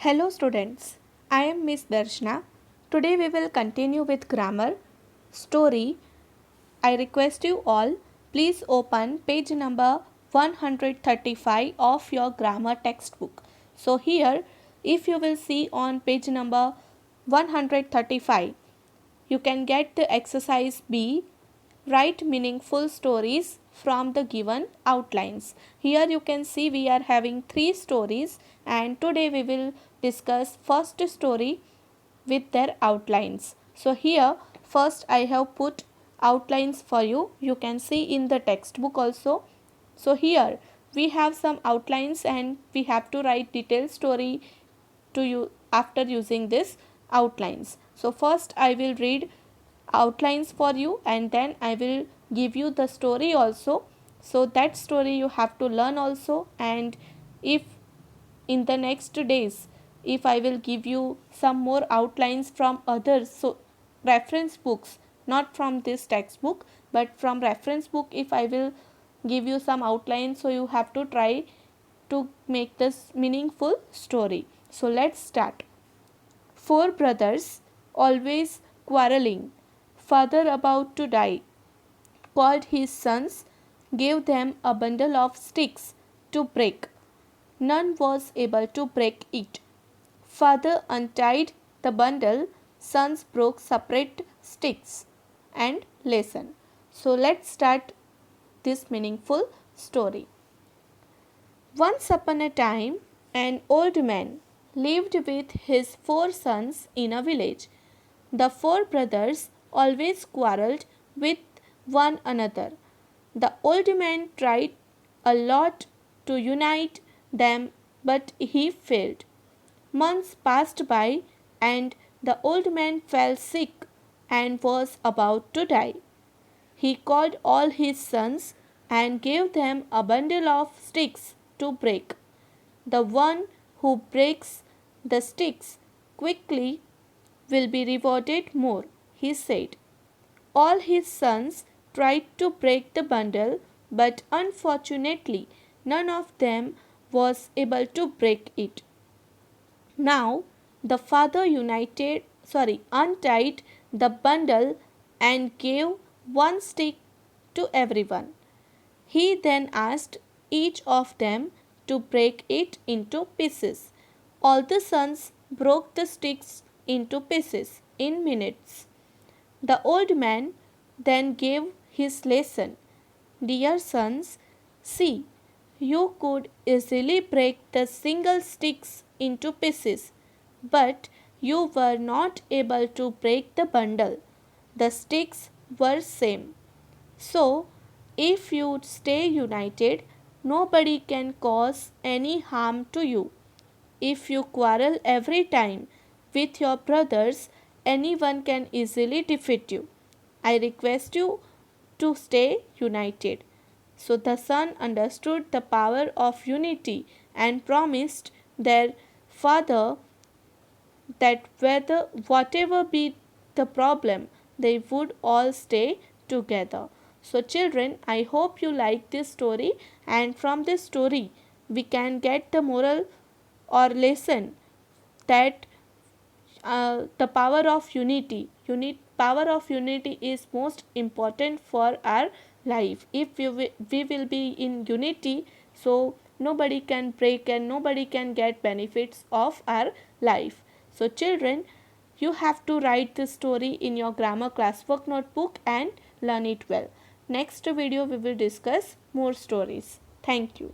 Hello students, I am Miss Darshna. Today we will continue with grammar story. I request you all please open page number 135 of your grammar textbook. So here if you will see on page number 135 you can get the exercise B, write meaningful stories from the given outlines. Here you can see we are having 3 stories and today we will discuss first story with their outlines. So here first I have put outlines for you. You can see in the textbook also. So here we have some outlines and we have to write detailed story to you after using this outlines. So first I will read outlines for you and then I will give you the story also. So that story you have to learn also, and if in the next days if I will give you some more outlines from others, so reference books, not from this textbook but from reference book, if I will give you some outlines, so you have to try to make this meaningful story. So let's start. Four brothers, always quarreling, father about to die, called his sons, gave them a bundle of sticks to break. None was able to break it. Father untied the bundle, sons broke separate sticks. And lesson. So let's start this meaningful story. Once upon a time, an old man lived with his four sons in a village. The four brothers always quarreled with one another. The old man tried a lot to unite them, but he failed. Months passed by, and the old man fell sick and was about to die. He called all his sons and gave them a bundle of sticks to break. The one who breaks the sticks quickly will be rewarded more, he said. All his sons tried to break the bundle, but unfortunately, none of them was able to break it. Now the father untied the bundle and gave one stick to everyone. He then asked each of them to break it into pieces. All the sons broke the sticks into pieces in minutes. The old man then gave his lesson. Dear sons, see, you could easily break the single sticks into pieces, but you were not able to break the bundle. The sticks were same. So, if you stay united, nobody can cause any harm to you. If you quarrel every time with your brothers, anyone can easily defeat you. I request you to stay united. So the son understood the power of unity and promised their father that whatever be the problem, they would all stay together. So children, I hope you like this story, and from this story we can get the moral or lesson that the power of power of unity is most important for our life. If we will be in unity, so nobody can break and nobody can get benefits of our life. So children, you have to write this story in your grammar classwork notebook and learn it well. Next video we will discuss more stories. Thank you.